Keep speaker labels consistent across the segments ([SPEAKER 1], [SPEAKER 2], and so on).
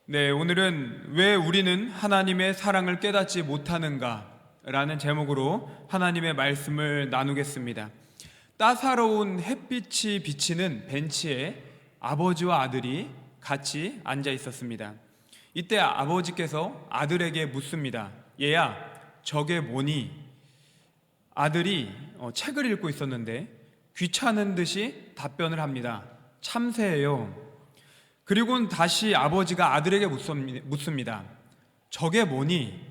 [SPEAKER 1] 네, 오늘은 왜 우리는 하나님의 사랑을 깨닫지 못하는가 라는 제목으로 하나님의 말씀을 나누겠습니다. 따사로운 햇빛이 비치는 벤치에 아버지와 아들이 같이 앉아 있었습니다. 이때 아버지께서 아들에게 묻습니다. 얘야, 저게 뭐니? 아들이 책을 읽고 있었는데 귀찮은 듯이 답변을 합니다. 참새예요. 그리고는 다시 아버지가 아들에게 묻습니다. 저게 뭐니?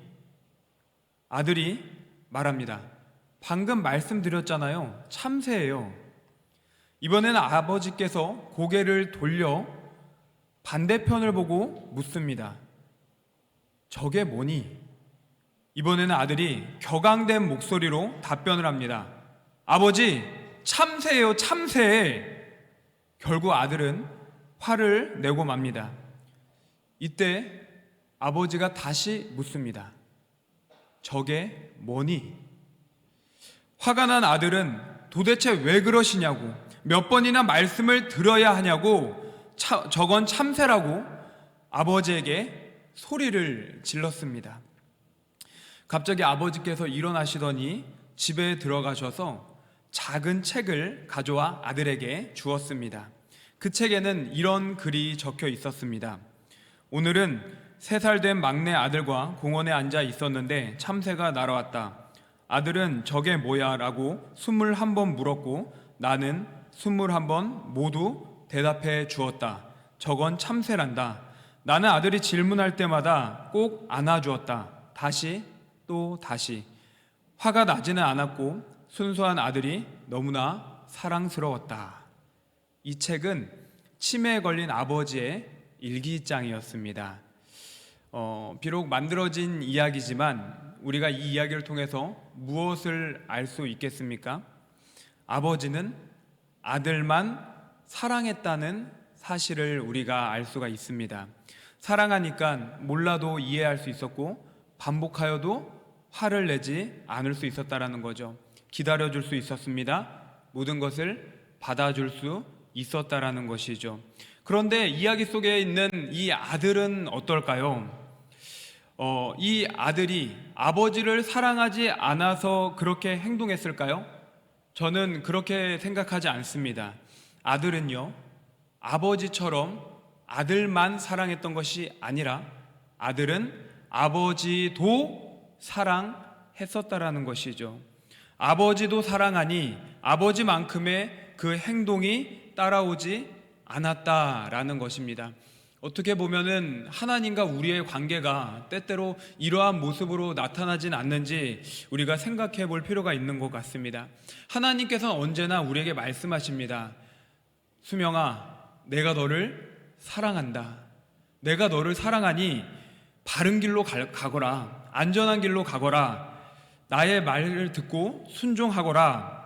[SPEAKER 1] 아들이 말합니다. 방금 말씀드렸잖아요. 참새예요. 이번에는 아버지께서 고개를 돌려 반대편을 보고 묻습니다. 저게 뭐니? 이번에는 아들이 격앙된 목소리로 답변을 합니다. 아버지, 참새예요, 참새. 결국 아들은 화를 내고 맙니다. 이때 아버지가 다시 묻습니다. 저게 뭐니? 화가 난 아들은 도대체 왜 그러시냐고, 몇 번이나 말씀을 들어야 하냐고, 저건 참새라고 아버지에게 소리를 질렀습니다. 갑자기 아버지께서 일어나시더니 집에 들어가셔서 작은 책을 가져와 아들에게 주었습니다. 그 책에는 이런 글이 적혀 있었습니다. 오늘은 3살 된 막내 아들과 공원에 앉아 있었는데 참새가 날아왔다. 아들은 저게 뭐야? 라고 21번 물었고 나는 21번 모두 대답해 주었다. 저건 참새란다. 나는 아들이 질문할 때마다 꼭 안아주었다. 다시 또 다시. 화가 나지는 않았고 순수한 아들이 너무나 사랑스러웠다. 이 책은 치매에 걸린 아버지의 일기장이었습니다. 비록 만들어진 이야기지만 우리가 이 이야기를 통해서 무엇을 알 수 있겠습니까? 아버지는 아들만 사랑했다는 사실을 우리가 알 수가 있습니다. 사랑하니까 몰라도 이해할 수 있었고 반복하여도 화를 내지 않을 수 있었다라는 거죠. 기다려줄 수 있었습니다. 모든 것을 받아줄 수 있었다라는 것이죠. 그런데 이야기 속에 있는 이 아들은 어떨까요? 이 아들이 아버지를 사랑하지 않아서 그렇게 행동했을까요? 저는 그렇게 생각하지 않습니다. 아들은요, 아버지처럼 아들만 사랑했던 것이 아니라 아들은 아버지도 사랑했었다라는 것이죠. 아버지도 사랑하니 아버지만큼의 그 행동이 따라오지 않았다라는 것입니다. 어떻게 보면은 하나님과 우리의 관계가 때때로 이러한 모습으로 나타나진 않는지 우리가 생각해 볼 필요가 있는 것 같습니다. 하나님께서는 언제나 우리에게 말씀하십니다. 수명아, 내가 너를 사랑한다. 내가 너를 사랑하니 바른 길로 가거라. 안전한 길로 가거라. 나의 말을 듣고 순종하거라.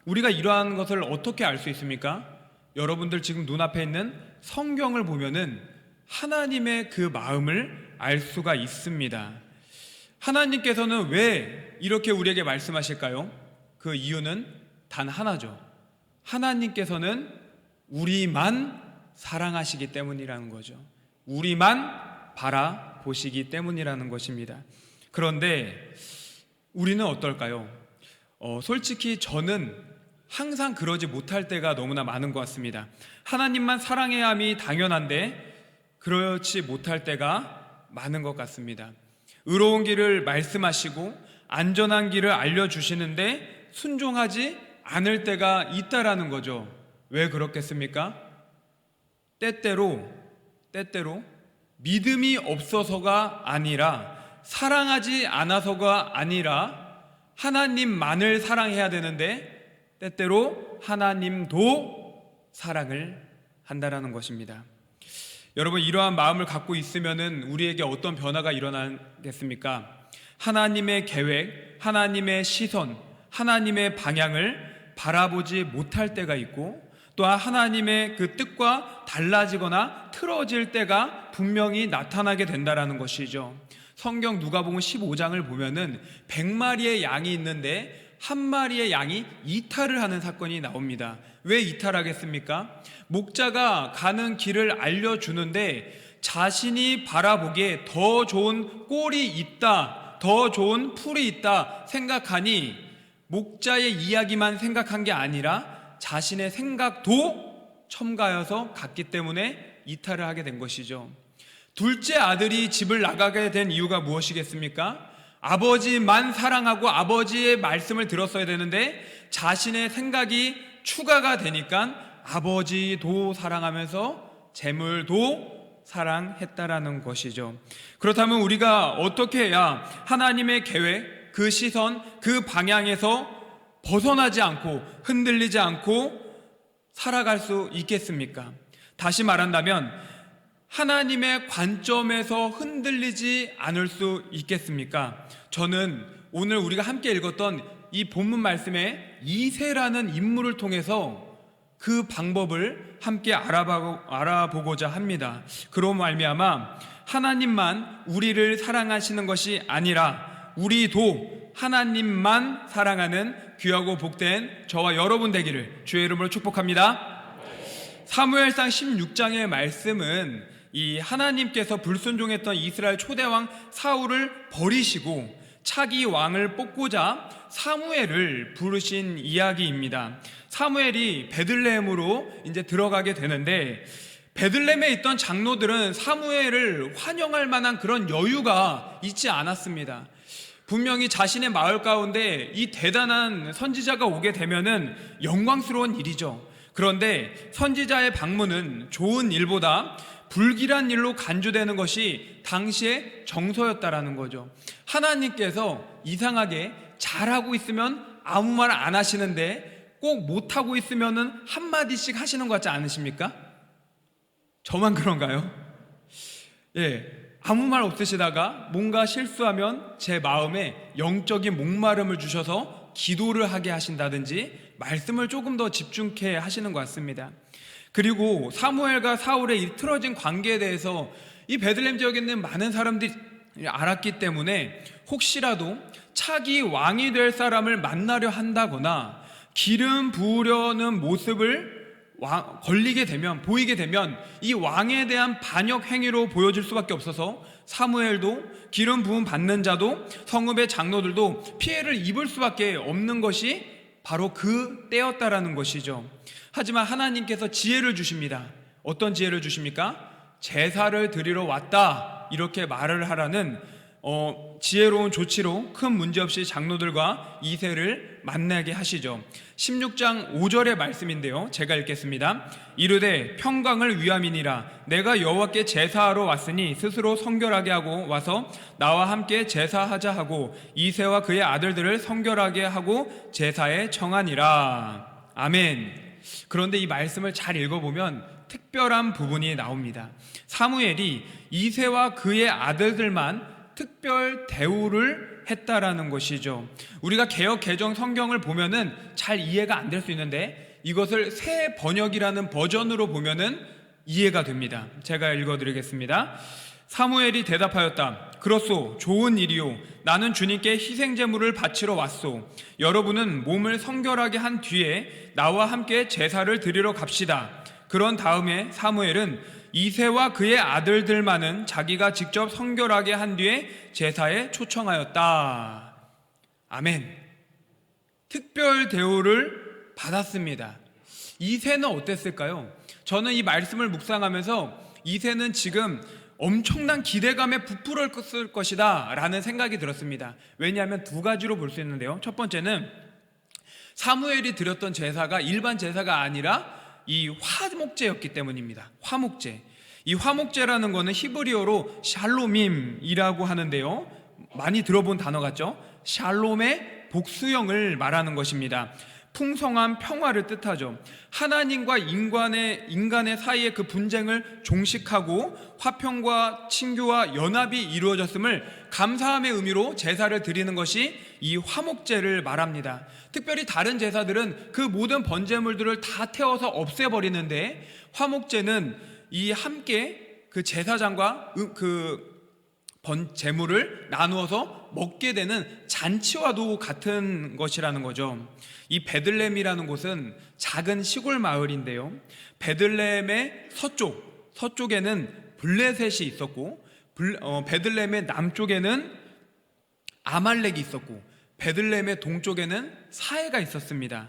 [SPEAKER 1] 우리가 이러한 것을 어떻게 알 수 있습니까? 여러분들 지금 눈앞에 있는 성경을 보면은 하나님의 그 마음을 알 수가 있습니다. 하나님께서는 왜 이렇게 우리에게 말씀하실까요? 그 이유는 단 하나죠. 하나님께서는 우리만 사랑하시기 때문이라는 거죠. 우리만 바라보시기 때문이라는 것입니다. 그런데 우리는 어떨까요? 솔직히 저는 항상 그러지 못할 때가 너무나 많은 것 같습니다. 하나님만 사랑해야 함이 당연한데 그렇지 못할 때가 많은 것 같습니다. 의로운 길을 말씀하시고 안전한 길을 알려주시는데 순종하지 않을 때가 있다라는 거죠. 왜 그렇겠습니까? 때때로 믿음이 없어서가 아니라 사랑하지 않아서가 아니라 하나님만을 사랑해야 되는데 때때로 하나님도 사랑을 한다라는 것입니다. 여러분, 이러한 마음을 갖고 있으면은 우리에게 어떤 변화가 일어나겠습니까? 하나님의 계획, 하나님의 시선, 하나님의 방향을 바라보지 못할 때가 있고 또한 하나님의 그 뜻과 달라지거나 틀어질 때가 분명히 나타나게 된다라는 것이죠. 성경 누가복음 15장을 보면은 100마리의 양이 있는데 한 마리의 양이 이탈을 하는 사건이 나옵니다. 왜 이탈하겠습니까? 목자가 가는 길을 알려주는데 자신이 바라보기에 더 좋은 꼴이 있다, 더 좋은 풀이 있다 생각하니 목자의 이야기만 생각한 게 아니라 자신의 생각도 첨가해서 갔기 때문에 이탈을 하게 된 것이죠. 둘째 아들이 집을 나가게 된 이유가 무엇이겠습니까? 아버지만 사랑하고 아버지의 말씀을 들었어야 되는데 자신의 생각이 추가가 되니까 아버지도 사랑하면서 재물도 사랑했다라는 것이죠. 그렇다면 우리가 어떻게 해야 하나님의 계획, 그 시선, 그 방향에서 벗어나지 않고 흔들리지 않고 살아갈 수 있겠습니까? 다시 말한다면 하나님의 관점에서 흔들리지 않을 수 있겠습니까? 저는 오늘 우리가 함께 읽었던 이 본문 말씀에 이새라는 인물을 통해서 그 방법을 함께 알아보고자 합니다. 그로 말미암아 하나님만 우리를 사랑하시는 것이 아니라 우리도 하나님만 사랑하는 귀하고 복된 저와 여러분 되기를 주의 이름으로 축복합니다. 사무엘상 16장의 말씀은 이 하나님께서 불순종했던 이스라엘 초대왕 사울을 버리시고 차기 왕을 뽑고자 사무엘을 부르신 이야기입니다. 사무엘이 베들레헴으로 이제 들어가게 되는데 베들레헴에 있던 장로들은 사무엘을 환영할 만한 그런 여유가 있지 않았습니다. 분명히 자신의 마을 가운데 이 대단한 선지자가 오게 되면은 영광스러운 일이죠. 그런데 선지자의 방문은 좋은 일보다 불길한 일로 간주되는 것이 당시의 정서였다라는 거죠. 하나님께서 이상하게 잘하고 있으면 아무 말 안 하시는데 꼭 못하고 있으면은 한마디씩 하시는 것 같지 않으십니까? 저만 그런가요? 아무 말 없으시다가 뭔가 실수하면 제 마음에 영적인 목마름을 주셔서 기도를 하게 하신다든지 말씀을 조금 더 집중케 하시는 것 같습니다. 그리고 사무엘과 사울의 이 틀어진 관계에 대해서 이 베들레헴 지역에 있는 많은 사람들이 알았기 때문에 혹시라도 차기 왕이 될 사람을 만나려 한다거나 기름 부으려는 모습을 보이게 되면 이 왕에 대한 반역 행위로 보여질 수밖에 없어서 사무엘도 기름 부음 받는 자도 성읍의 장로들도 피해를 입을 수밖에 없는 것이 바로 그 때였다라는 것이죠. 하지만 하나님께서 지혜를 주십니다. 어떤 지혜를 주십니까? 제사를 드리러 왔다 이렇게 말을 하라는 지혜로운 조치로 큰 문제없이 장로들과 이새를 만나게 하시죠. 16장 5절의 말씀인데요, 제가 읽겠습니다. 이르되 평강을 위함이니라. 내가 여호와께 제사하러 왔으니 스스로 성결하게 하고 와서 나와 함께 제사하자 하고 이새와 그의 아들들을 성결하게 하고 제사에 청하니라. 아멘. 그런데 이 말씀을 잘 읽어보면 특별한 부분이 나옵니다. 사무엘이 이새와 그의 아들들만 특별 대우를 했다라는 것이죠. 우리가 개역 개정 성경을 보면은 잘 이해가 안 될 수 있는데 이것을 새 번역이라는 버전으로 보면은 이해가 됩니다. 제가 읽어드리겠습니다. 사무엘이 대답하였다. 그렇소, 좋은 일이요. 나는 주님께 희생제물을 바치러 왔소. 여러분은 몸을 성결하게 한 뒤에 나와 함께 제사를 드리러 갑시다. 그런 다음에 사무엘은 이새와 그의 아들들만은 자기가 직접 성결하게 한 뒤에 제사에 초청하였다. 아멘. 특별 대우를 받았습니다. 이새는 어땠을까요? 저는 이 말씀을 묵상하면서 이새는 지금 엄청난 기대감에 부풀었을 것이다 라는 생각이 들었습니다. 왜냐하면 두 가지로 볼 수 있는데요, 첫 번째는 사무엘이 드렸던 제사가 일반 제사가 아니라 이 화목제였기 때문입니다. 화목제. 이 화목제라는 것은 히브리어로 샬롬임이라고 하는데요, 많이 들어본 단어 같죠? 샬롬의 복수형을 말하는 것입니다. 풍성한 평화를 뜻하죠. 하나님과 인간의 사이의 그 분쟁을 종식하고 화평과 친교와 연합이 이루어졌음을 감사함의 의미로 제사를 드리는 것이 이 화목제를 말합니다. 특별히 다른 제사들은 그 모든 번제물들을 다 태워서 없애버리는데 화목제는 이 함께 그 제사장과 제물을 나누어서 먹게 되는 잔치와도 같은 것이라는 거죠. 이 베들레헴이라는 곳은 작은 시골 마을인데요, 베들레헴의 서쪽에는 블레셋이 있었고 베들레헴의 남쪽에는 아말렉이 있었고 베들레헴의 동쪽에는 사해가 있었습니다.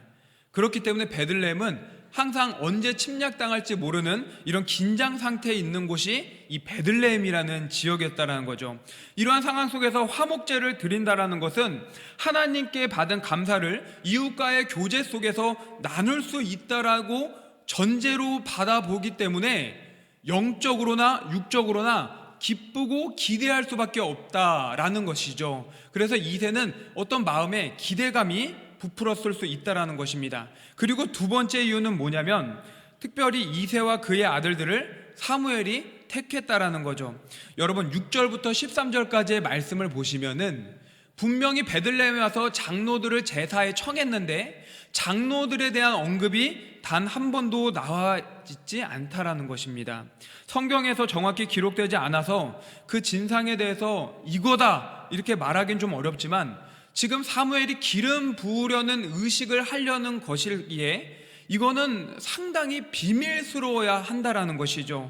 [SPEAKER 1] 그렇기 때문에 베들레헴은 항상 언제 침략당할지 모르는 이런 긴장 상태에 있는 곳이 이 베들레헴이라는 지역이었다는 거죠. 이러한 상황 속에서 화목제를 드린다라는 것은 하나님께 받은 감사를 이웃과의 교제 속에서 나눌 수 있다라고 전제로 받아보기 때문에 영적으로나 육적으로나 기쁘고 기대할 수밖에 없다라는 것이죠. 그래서 이새는 어떤 마음에 기대감이 부풀었을 수 있다라는 것입니다. 그리고 두 번째 이유는 뭐냐면 특별히 이새와 그의 아들들을 사무엘이 택했다라는 거죠. 여러분 6절부터 13절까지의 말씀을 보시면은 분명히 베들레헴에 와서 장로들을 제사에 청했는데 장로들에 대한 언급이 단 한 번도 나와 있지 않다라는 것입니다. 성경에서 정확히 기록되지 않아서 그 진상에 대해서 이거다 이렇게 말하기는 좀 어렵지만 지금 사무엘이 기름 부으려는 의식을 하려는 것이기에 이거는 상당히 비밀스러워야 한다라는 것이죠.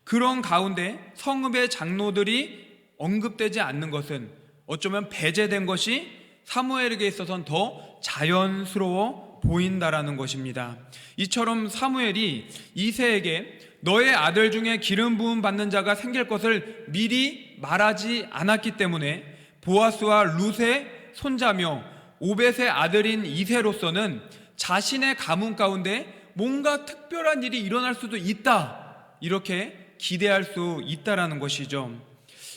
[SPEAKER 1] 그런 가운데 성읍의 장로들이 언급되지 않는 것은 어쩌면 배제된 것이 사무엘에게 있어서는 더 자연스러워 보인다라는 것입니다. 이처럼 사무엘이 이새에게 너의 아들 중에 기름 부음 받는 자가 생길 것을 미리 말하지 않았기 때문에 보아스와 룻의 손자며 오벳의 아들인 이새로서는 자신의 가문 가운데 뭔가 특별한 일이 일어날 수도 있다 이렇게 기대할 수 있다라는 것이죠.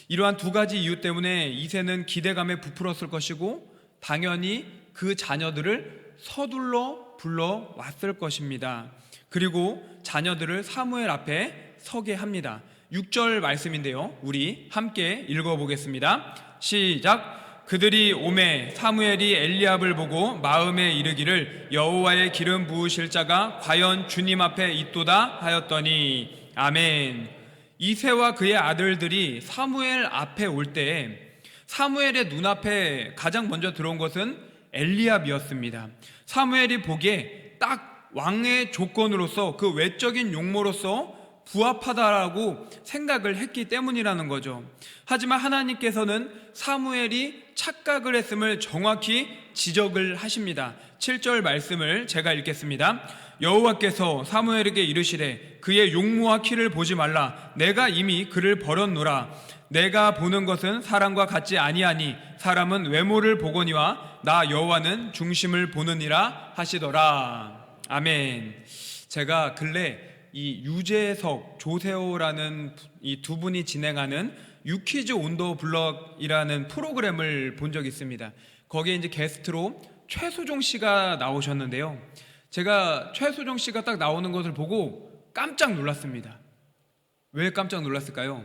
[SPEAKER 1] 이러한 두 가지 이유 때문에 이새는 기대감에 부풀었을 것이고 당연히 그 자녀들을 서둘러 불러왔을 것입니다. 그리고 자녀들을 사무엘 앞에 서게 합니다. 6절 말씀인데요, 우리 함께 읽어보겠습니다. 시작. 그들이 오매 사무엘이 엘리압을 보고 마음에 이르기를 여호와의 기름 부으실 자가 과연 주님 앞에 있도다 하였더니 아멘. 이새와 그의 아들들이 사무엘 앞에 올 때에 사무엘의 눈앞에 가장 먼저 들어온 것은 엘리압이었습니다. 사무엘이 보기에 딱 왕의 조건으로서 그 외적인 용모로서 부합하다라고 생각을 했기 때문이라는 거죠. 하지만 하나님께서는 사무엘이 착각을 했음을 정확히 지적을 하십니다. 7절 말씀을 제가 읽겠습니다. 여호와께서 사무엘에게 이르시되 그의 용모와 키를 보지 말라. 내가 이미 그를 버렸노라. 내가 보는 것은 사람과 같지 아니하니 사람은 외모를 보거니와 나 여호와는 중심을 보느니라 하시더라. 아멘. 제가 근래 이 유재석, 조세호라는 이 두 분이 진행하는 유퀴즈 온 더 블럭이라는 프로그램을 본 적이 있습니다. 거기에 이제 게스트로 최수종 씨가 나오셨는데요. 제가 최수종 씨가 딱 나오는 것을 보고 깜짝 놀랐습니다. 왜 깜짝 놀랐을까요?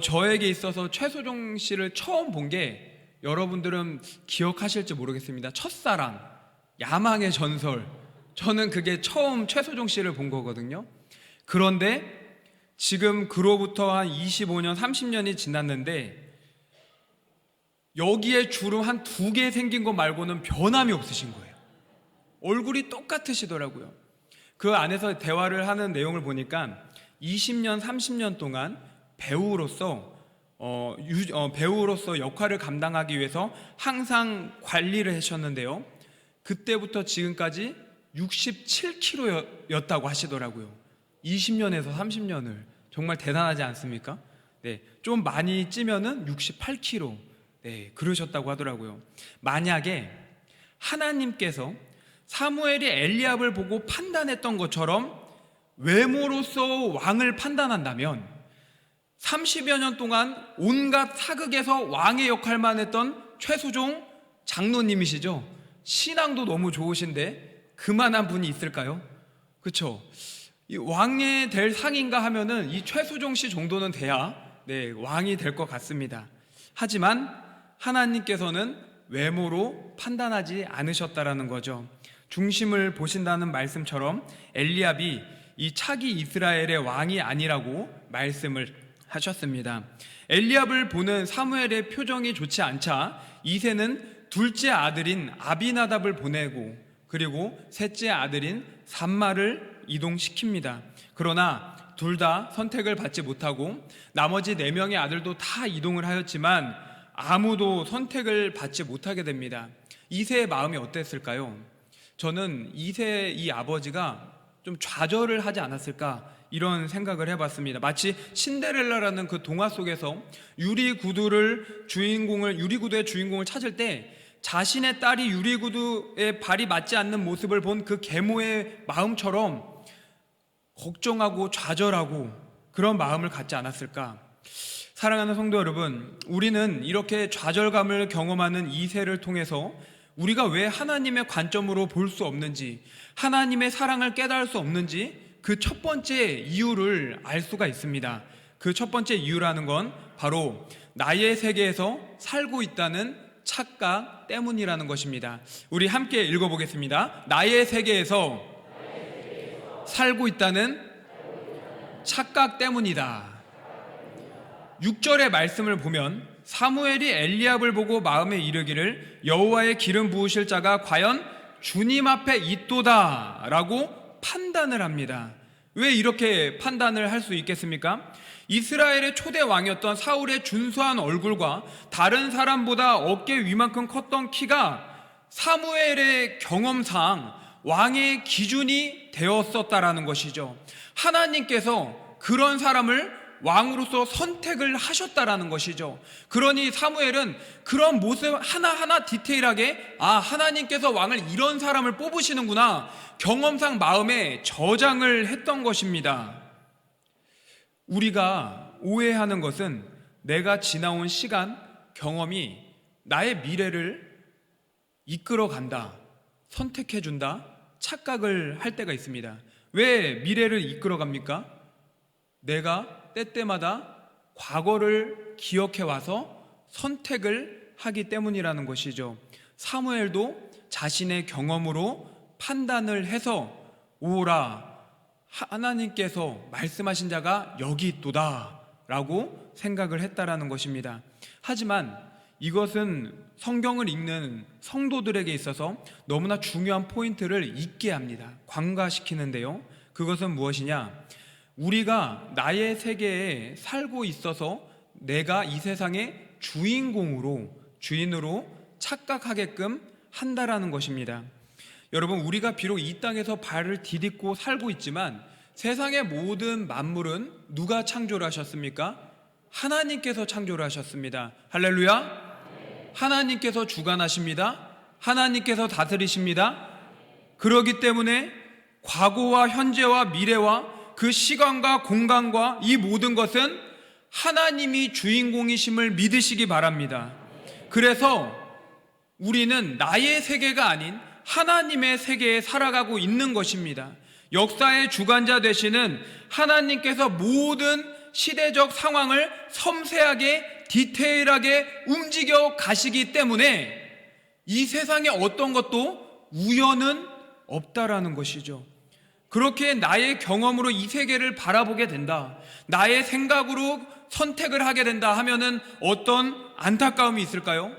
[SPEAKER 1] 저에게 있어서 최수종 씨를 처음 본 게 여러분들은 기억하실지 모르겠습니다. 첫사랑, 야망의 전설. 저는 그게 처음 최수종 씨를 본 거거든요. 그런데 지금 그로부터 한 25년, 30년이 지났는데 여기에 주름 한 2개 생긴 거 말고는 변함이 없으신 거예요. 얼굴이 똑같으시더라고요. 그 안에서 대화를 하는 내용을 보니까 20년, 30년 동안 배우로서 역할을 감당하기 위해서 항상 관리를 하셨는데요. 그때부터 지금까지 67kg였다고 하시더라고요. 20년에서 30년을. 정말 대단하지 않습니까? 네, 좀 많이 찌면은 68kg. 네, 그러셨다고 하더라고요. 만약에 하나님께서 사무엘이 엘리압을 보고 판단했던 것처럼 외모로서 왕을 판단한다면 30여 년 동안 온갖 사극에서 왕의 역할만 했던 최수종 장로님이시죠. 신앙도 너무 좋으신데 그만한 분이 있을까요? 그렇죠? 이 왕이 될 상인가 하면은 이 최수종 씨 정도는 돼야 왕이 될 것 같습니다. 하지만 하나님께서는 외모로 판단하지 않으셨다라는 거죠. 중심을 보신다는 말씀처럼 엘리압이 이 차기 이스라엘의 왕이 아니라고 말씀을 하셨습니다. 엘리압을 보는 사무엘의 표정이 좋지 않자 이새는 둘째 아들인 아비나답을 보내고 그리고 셋째 아들인 삼마를 이동시킵니다. 그러나 둘 다 선택을 받지 못하고 나머지 4명의 아들도 다 이동을 하였지만 아무도 선택을 받지 못하게 됩니다. 이새의 마음이 어땠을까요? 저는 이새 이 아버지가 좀 좌절을 하지 않았을까 이런 생각을 해봤습니다. 마치 신데렐라라는 그 동화 속에서 유리구두의 주인공을 찾을 때 자신의 딸이 유리구두에 발이 맞지 않는 모습을 본 그 계모의 마음처럼 걱정하고 좌절하고 그런 마음을 갖지 않았을까. 사랑하는 성도 여러분, 우리는 이렇게 좌절감을 경험하는 이새를 통해서 우리가 왜 하나님의 관점으로 볼 수 없는지, 하나님의 사랑을 깨달을 수 없는지 그 첫 번째 이유를 알 수가 있습니다. 그 첫 번째 이유라는 건 바로 나의 세계에서 살고 있다는 착각 때문이라는 것입니다. 우리 함께 읽어보겠습니다. 나의 세계에서 살고 있다는 착각 때문이다. 6절의 말씀을 보면 사무엘이 엘리압을 보고 마음에 이르기를 여호와의 기름 부으실 자가 과연 주님 앞에 있도다 라고 판단을 합니다. 왜 이렇게 판단을 할 수 있겠습니까? 이스라엘의 초대 왕이었던 사울의 준수한 얼굴과 다른 사람보다 어깨 위만큼 컸던 키가 사무엘의 경험상 왕의 기준이 되었었다라는 것이죠. 하나님께서 그런 사람을 왕으로서 선택을 하셨다라는 것이죠. 그러니 사무엘은 그런 모습 하나하나 디테일하게 하나님께서 왕을 이런 사람을 뽑으시는구나 경험상 마음에 저장을 했던 것입니다. 우리가 오해하는 것은 내가 지나온 시간, 경험이 나의 미래를 이끌어간다, 선택해준다, 착각을 할 때가 있습니다. 왜 미래를 이끌어갑니까? 내가 때때마다 과거를 기억해 와서 선택을 하기 때문이라는 것이죠. 사무엘도 자신의 경험으로 판단을 해서 오라, 하나님께서 말씀하신 자가 여기 있도다 라고 생각을 했다라는 것입니다. 하지만 이것은 성경을 읽는 성도들에게 있어서 너무나 중요한 포인트를 잊게 합니다. 관과시키는데요. 그것은 무엇이냐? 우리가 나의 세계에 살고 있어서 내가 이 세상의 주인으로 착각하게끔 한다라는 것입니다. 여러분, 우리가 비록 이 땅에서 발을 디딛고 살고 있지만 세상의 모든 만물은 누가 창조를 하셨습니까? 하나님께서 창조를 하셨습니다. 할렐루야! 하나님께서 주관하십니다. 하나님께서 다스리십니다. 그렇기 때문에 과거와 현재와 미래와 그 시간과 공간과 이 모든 것은 하나님이 주인공이심을 믿으시기 바랍니다. 그래서 우리는 나의 세계가 아닌 하나님의 세계에 살아가고 있는 것입니다. 역사의 주관자 되시는 하나님께서 모든 시대적 상황을 섬세하게 디테일하게 움직여 가시기 때문에 이 세상에 어떤 것도 우연은 없다라는 것이죠. 그렇게 나의 경험으로 이 세계를 바라보게 된다, 나의 생각으로 선택을 하게 된다 하면은 어떤 안타까움이 있을까요?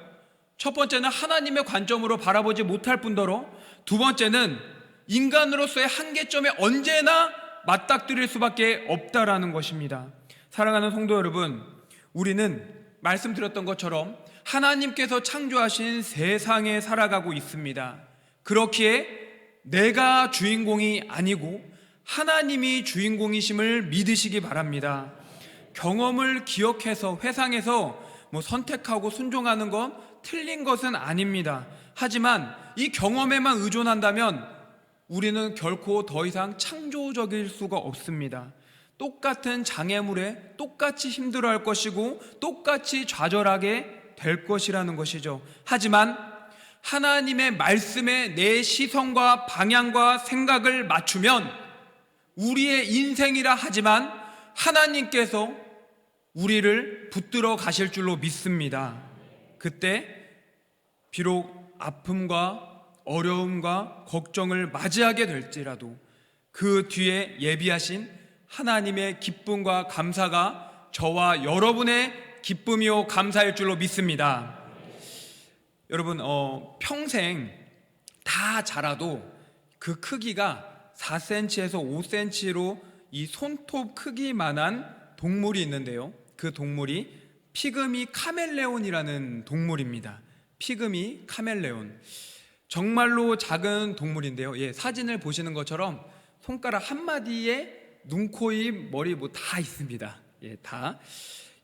[SPEAKER 1] 첫 번째는 하나님의 관점으로 바라보지 못할 뿐더러 두 번째는 인간으로서의 한계점에 언제나 맞닥뜨릴 수밖에 없다라는 것입니다. 사랑하는 성도 여러분, 우리는 말씀드렸던 것처럼 하나님께서 창조하신 세상에 살아가고 있습니다. 그렇기에 내가 주인공이 아니고 하나님이 주인공이심을 믿으시기 바랍니다. 경험을 기억해서 회상해서 선택하고 순종하는 건 틀린 것은 아닙니다. 하지만 이 경험에만 의존한다면 우리는 결코 더 이상 창조적일 수가 없습니다. 똑같은 장애물에 똑같이 힘들어할 것이고 똑같이 좌절하게 될 것이라는 것이죠. 하지만 하나님의 말씀에 내 시선과 방향과 생각을 맞추면 우리의 인생이라 하지만 하나님께서 우리를 붙들어 가실 줄로 믿습니다. 그때 비록 아픔과 어려움과 걱정을 맞이하게 될지라도 그 뒤에 예비하신 하나님의 기쁨과 감사가 저와 여러분의 기쁨이요 감사일 줄로 믿습니다. 여러분, 평생 다 자라도 그 크기가 4cm에서 5cm로 이 손톱 크기만한 동물이 있는데요. 그 동물이 피그미 카멜레온이라는 동물입니다. 피그미 카멜레온. 정말로 작은 동물인데요. 사진을 보시는 것처럼 손가락 한 마디에 눈, 코, 입, 머리 뭐 다 있습니다. 다.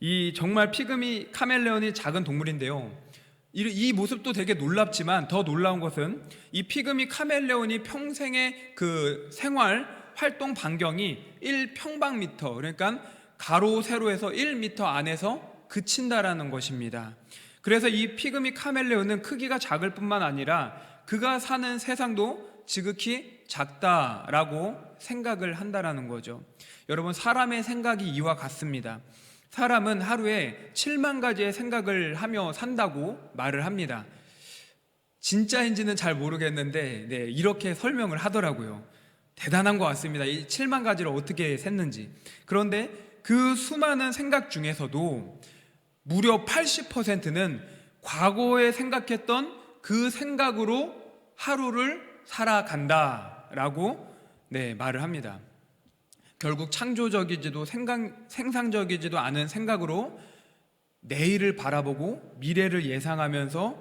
[SPEAKER 1] 이 정말 피그미 카멜레온이 작은 동물인데요. 이 모습도 되게 놀랍지만 더 놀라운 것은 이 피그미 카멜레온이 평생의 그 생활 활동 반경이 1평방미터, 그러니까 가로 세로에서 1m 안에서 그친다라는 것입니다. 그래서 이 피그미 카멜레온은 크기가 작을 뿐만 아니라 그가 사는 세상도 지극히 작다라고 생각을 한다라는 거죠. 여러분, 사람의 생각이 이와 같습니다. 사람은 하루에 7만 가지의 생각을 하며 산다고 말을 합니다. 진짜인지는 잘 모르겠는데 이렇게 설명을 하더라고요. 대단한 것 같습니다. 이 7만 가지를 어떻게 셌는지. 그런데 그 수많은 생각 중에서도 무려 80%는 과거에 생각했던 그 생각으로 하루를 살아간다라고 말을 합니다. 결국 창조적이지도 생산적이지도 않은 생각으로 내일을 바라보고 미래를 예상하면서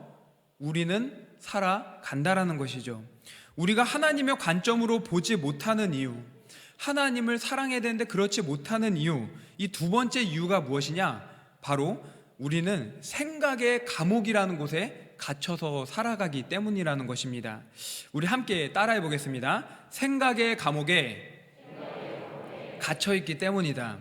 [SPEAKER 1] 우리는 살아간다라는 것이죠. 우리가 하나님의 관점으로 보지 못하는 이유, 하나님을 사랑해야 되는데 그렇지 못하는 이유, 이 두 번째 이유가 무엇이냐? 바로 우리는 생각의 감옥이라는 곳에 갇혀서 살아가기 때문이라는 것입니다. 우리 함께 따라해 보겠습니다. 생각의 감옥에 갇혀있기 때문이다.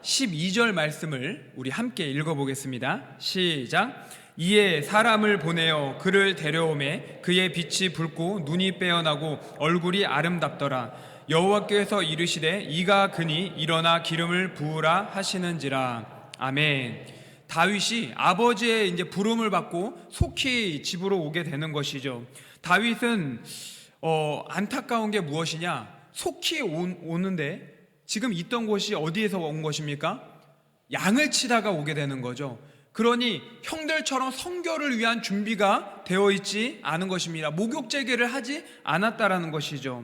[SPEAKER 1] 12절 말씀을 우리 함께 읽어보겠습니다. 시작. 이에 사람을 보내어 그를 데려오매 그의 빛이 붉고 눈이 빼어나고 얼굴이 아름답더라. 여호와께서 이르시되 이가 그니 일어나 기름을 부으라 하시는지라. 아멘. 다윗이 아버지의 이제 부름을 받고 속히 집으로 오게 되는 것이죠. 다윗은 안타까운 게 무엇이냐? 속히 오는데 지금 있던 곳이 어디에서 온 것입니까? 양을 치다가 오게 되는 거죠. 그러니 형들처럼 성결을 위한 준비가 되어 있지 않은 것입니다. 목욕 재개를 하지 않았다라는 것이죠.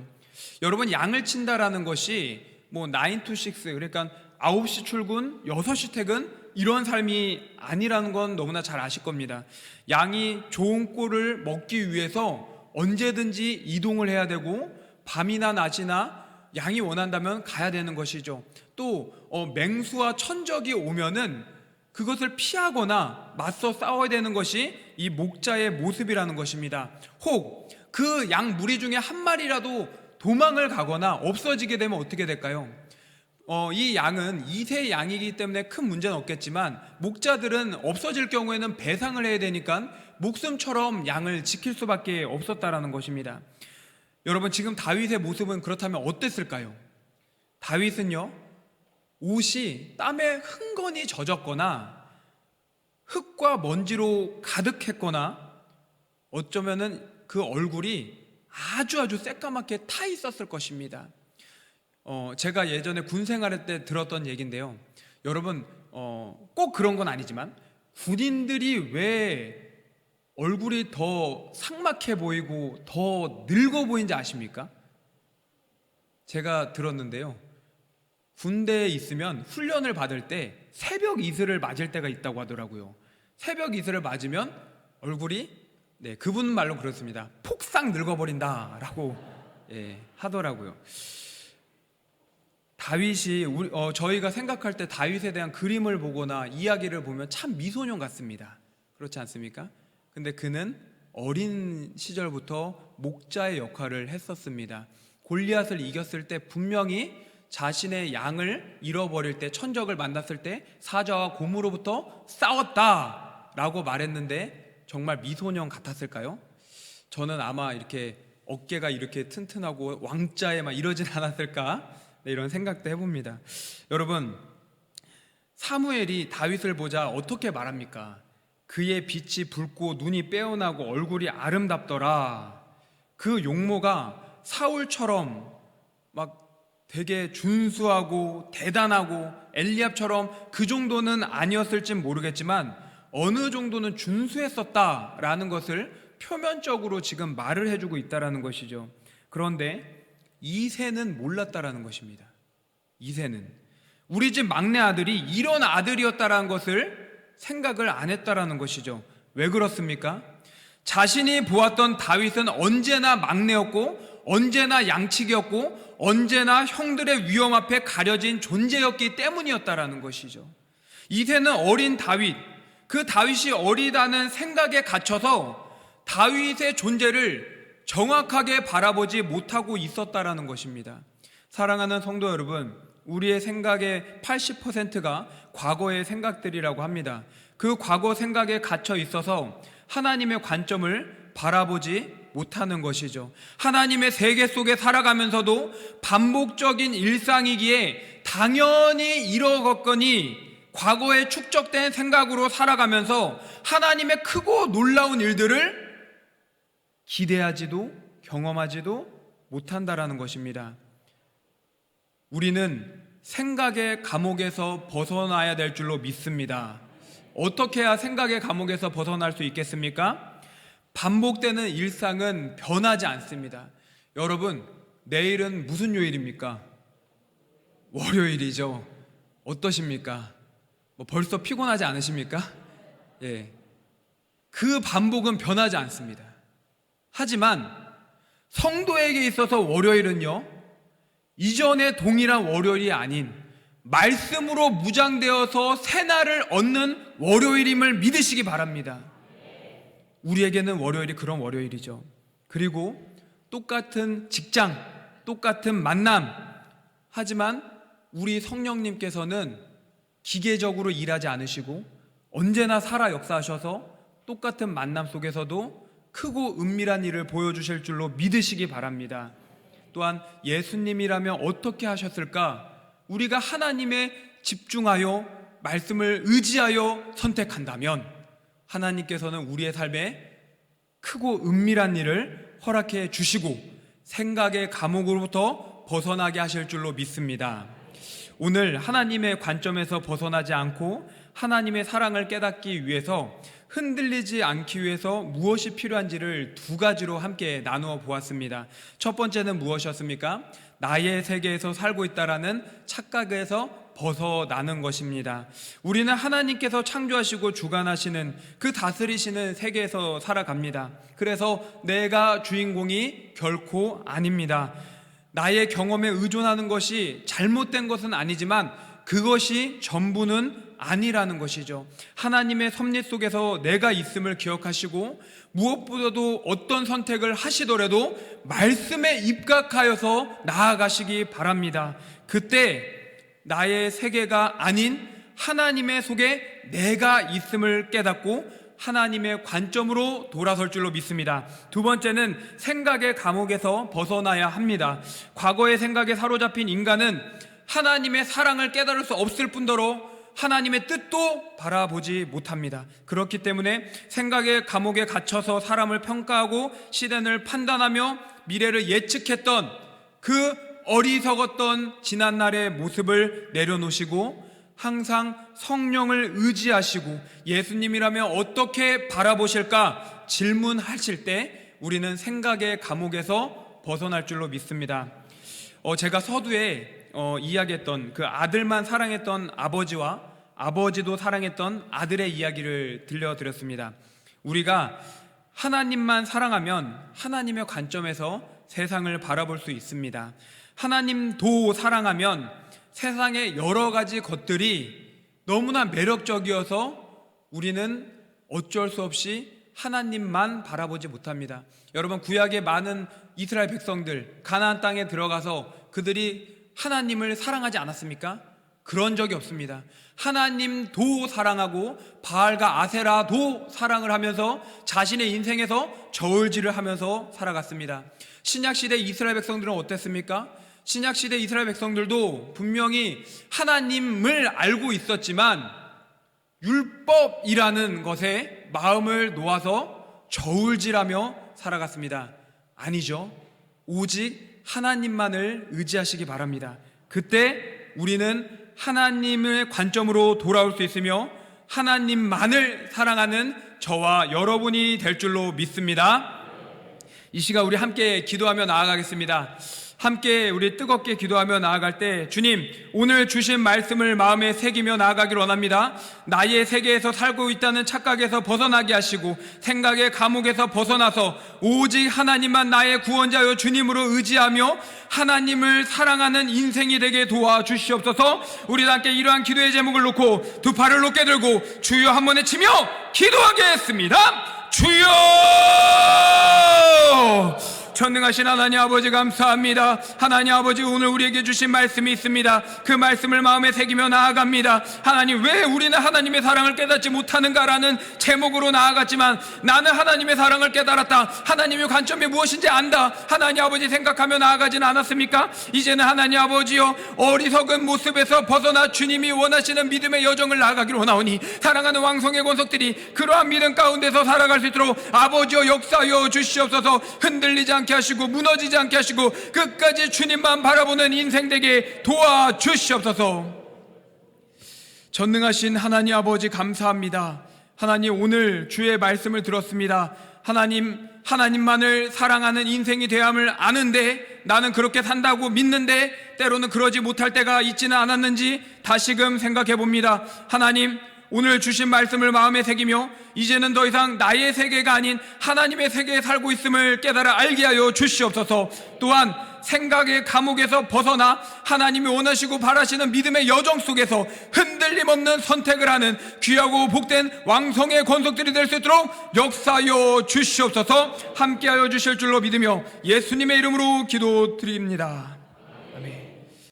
[SPEAKER 1] 여러분, 양을 친다라는 것이 뭐 9 to 6, 그러니까 9시 출근, 6시 퇴근 이런 삶이 아니라는 건 너무나 잘 아실 겁니다. 양이 좋은 꼴을 먹기 위해서 언제든지 이동을 해야 되고 밤이나 낮이나 양이 원한다면 가야 되는 것이죠. 또 맹수와 천적이 오면은 그것을 피하거나 맞서 싸워야 되는 것이 이 목자의 모습이라는 것입니다. 혹 그 양 무리 중에 한 마리라도 도망을 가거나 없어지게 되면 어떻게 될까요? 이 양은 2세 양이기 때문에 큰 문제는 없겠지만 목자들은 없어질 경우에는 배상을 해야 되니까 목숨처럼 양을 지킬 수밖에 없었다라는 것입니다. 여러분, 지금 다윗의 모습은 그렇다면 어땠을까요? 다윗은요, 옷이 땀에 흥건히 젖었거나 흙과 먼지로 가득했거나 어쩌면은 그 얼굴이 아주 새까맣게 타 있었을 것입니다. 제가 예전에 군 생활할 때 들었던 얘기인데요. 여러분, 꼭 그런 건 아니지만 군인들이 왜 얼굴이 더 삭막해 보이고 더 늙어 보이는지 아십니까? 제가 들었는데요. 군대에 있으면 훈련을 받을 때 새벽 이슬을 맞을 때가 있다고 하더라고요. 새벽 이슬을 맞으면 얼굴이 그분 말로 그렇습니다. 폭삭 늙어버린다라고 하더라고요. 다윗이 저희가 생각할 때 다윗에 대한 그림을 보거나 이야기를 보면 참 미소년 같습니다. 그렇지 않습니까? 근데 그는 어린 시절부터 목자의 역할을 했었습니다. 골리앗을 이겼을 때 분명히 자신의 양을 잃어버릴 때, 천적을 만났을 때 사자와 곰으로부터 싸웠다라고 말했는데 정말 미소년 같았을까요? 저는 아마 이렇게 어깨가 이렇게 튼튼하고 왕자에 막 이러진 않았을까? 이런 생각도 해봅니다. 여러분, 사무엘이 다윗을 보자 어떻게 말합니까? 그의 빛이 붉고 눈이 빼어나고 얼굴이 아름답더라. 그 용모가 사울처럼 막 되게 준수하고 대단하고 엘리압처럼 그 정도는 아니었을진 모르겠지만 어느 정도는 준수했었다라는 것을 표면적으로 지금 말을 해주고 있다라는 것이죠. 그런데 이새는 몰랐다라는 것입니다. 이새는 우리 집 막내 아들이 이런 아들이었다라는 것을 생각을 안 했다라는 것이죠. 왜 그렇습니까? 자신이 보았던 다윗은 언제나 막내였고 언제나 양치기였고 언제나 형들의 위험 앞에 가려진 존재였기 때문이었다라는 것이죠. 이새는 어린 다윗, 그 다윗이 어리다는 생각에 갇혀서 다윗의 존재를 정확하게 바라보지 못하고 있었다라는 것입니다. 사랑하는 성도 여러분, 우리의 생각의 80%가 과거의 생각들이라고 합니다. 그 과거 생각에 갇혀 있어서 하나님의 관점을 바라보지 못하는 것이죠. 하나님의 세계 속에 살아가면서도 반복적인 일상이기에 당연히 이러겠거니 과거에 축적된 생각으로 살아가면서 하나님의 크고 놀라운 일들을 기대하지도 경험하지도 못한다라는 것입니다. 우리는 생각의 감옥에서 벗어나야 될 줄로 믿습니다. 어떻게 해야 생각의 감옥에서 벗어날 수 있겠습니까? 반복되는 일상은 변하지 않습니다. 여러분, 내일은 무슨 요일입니까? 월요일이죠. 어떠십니까? 벌써 피곤하지 않으십니까? 예. 그 반복은 변하지 않습니다. 하지만 성도에게 있어서 월요일은요, 이전의 동일한 월요일이 아닌 말씀으로 무장되어서 새날을 얻는 월요일임을 믿으시기 바랍니다. 우리에게는 월요일이 그런 월요일이죠. 그리고 똑같은 직장, 똑같은 만남, 하지만 우리 성령님께서는 기계적으로 일하지 않으시고 언제나 살아 역사하셔서 똑같은 만남 속에서도 크고 은밀한 일을 보여주실 줄로 믿으시기 바랍니다. 또한 예수님이라면 어떻게 하셨을까? 우리가 하나님에 집중하여 말씀을 의지하여 선택한다면 하나님께서는 우리의 삶에 크고 은밀한 일을 허락해 주시고 생각의 감옥으로부터 벗어나게 하실 줄로 믿습니다. 오늘 하나님의 관점에서 벗어나지 않고 하나님의 사랑을 깨닫기 위해서 흔들리지 않기 위해서 무엇이 필요한지를 두 가지로 함께 나누어 보았습니다. 첫 번째는 무엇이었습니까? 나의 세계에서 살고 있다라는 착각에서 벗어나는 것입니다. 우리는 하나님께서 창조하시고 주관하시는 그 다스리시는 세계에서 살아갑니다. 그래서 내가 주인공이 결코 아닙니다. 나의 경험에 의존하는 것이 잘못된 것은 아니지만 그것이 전부는 아니라는 것이죠. 하나님의 섭리 속에서 내가 있음을 기억하시고 무엇보다도 어떤 선택을 하시더라도 말씀에 입각하여서 나아가시기 바랍니다. 그때 나의 세계가 아닌 하나님의 속에 내가 있음을 깨닫고 하나님의 관점으로 돌아설 줄로 믿습니다. 두 번째는 생각의 감옥에서 벗어나야 합니다. 과거의 생각에 사로잡힌 인간은 하나님의 사랑을 깨달을 수 없을 뿐더러 하나님의 뜻도 바라보지 못합니다. 그렇기 때문에 생각의 감옥에 갇혀서 사람을 평가하고 시den을 판단하며 미래를 예측했던 그 어리석었던 지난날의 모습을 내려놓으시고 항상 성령을 의지하시고 예수님이라면 어떻게 바라보실까 질문하실 때 우리는 생각의 감옥에서 벗어날 줄로 믿습니다. 제가 서두에 이야기했던 그 아들만 사랑했던 아버지와 아버지도 사랑했던 아들의 이야기를 들려드렸습니다. 우리가 하나님만 사랑하면 하나님의 관점에서 세상을 바라볼 수 있습니다. 하나님도 사랑하면 세상의 여러 가지 것들이 너무나 매력적이어서 우리는 어쩔 수 없이 하나님만 바라보지 못합니다. 여러분, 구약의 많은 이스라엘 백성들 가나안 땅에 들어가서 그들이 하나님을 사랑하지 않았습니까? 그런 적이 없습니다. 하나님도 사랑하고 바알과 아세라도 사랑을 하면서 자신의 인생에서 저울질을 하면서 살아갔습니다. 신약시대 이스라엘 백성들은 어땠습니까? 신약시대 이스라엘 백성들도 분명히 하나님을 알고 있었지만 율법이라는 것에 마음을 놓아서 저울질하며 살아갔습니다. 아니죠. 오직 하나님만을 의지하시기 바랍니다. 그때 우리는 하나님의 관점으로 돌아올 수 있으며 하나님만을 사랑하는 저와 여러분이 될 줄로 믿습니다. 이 시간 우리 함께 기도하며 나아가겠습니다. 함께 우리 뜨겁게 기도하며 나아갈 때, 주님, 오늘 주신 말씀을 마음에 새기며 나아가길 원합니다. 나의 세계에서 살고 있다는 착각에서 벗어나게 하시고 생각의 감옥에서 벗어나서 오직 하나님만 나의 구원자여 주님으로 의지하며 하나님을 사랑하는 인생이 되게 도와주시옵소서. 우리 함께 이러한 기도의 제목을 놓고 두 팔을 높게 들고 주여 한 번에 치며 기도하겠습니다. 주여! 전능하신 하나님 아버지 감사합니다. 하나님 아버지, 오늘 우리에게 주신 말씀이 있습니다. 그 말씀을 마음에 새기며 나아갑니다. 하나님, 왜 우리는 하나님의 사랑을 깨닫지 못하는가라는 제목으로 나아갔지만 나는 하나님의 사랑을 깨달았다, 하나님의 관점이 무엇인지 안다, 하나님 아버지 생각하며 나아가지는 않았습니까? 이제는 하나님 아버지여, 어리석은 모습에서 벗어나 주님이 원하시는 믿음의 여정을 나아가기를 원하오니 사랑하는 왕성의 권속들이 그러한 믿음 가운데서 살아갈 수 있도록 아버지여 역사하여 주시옵소서. 흔들리지 않게 하시고 무너지지 않게 하시고 끝까지 주님만 바라보는 인생 되게 도와주시옵소서. 전능하신 하나님 아버지 감사합니다. 하나님, 오늘 주의 말씀을 들었습니다. 하나님만을 사랑하는 인생이 되어야 함을 아는데 나는 그렇게 산다고 믿는데 때로는 그러지 못할 때가 있지는 않았는지 다시금 생각해 봅니다. 하나님, 오늘 주신 말씀을 마음에 새기며 이제는 더 이상 나의 세계가 아닌 하나님의 세계에 살고 있음을 깨달아 알게 하여 주시옵소서. 또한 생각의 감옥에서 벗어나 하나님이 원하시고 바라시는 믿음의 여정 속에서 흔들림 없는 선택을 하는 귀하고 복된 왕성의 권속들이 될 수 있도록 역사하여 주시옵소서. 함께하여 주실 줄로 믿으며 예수님의 이름으로 기도드립니다.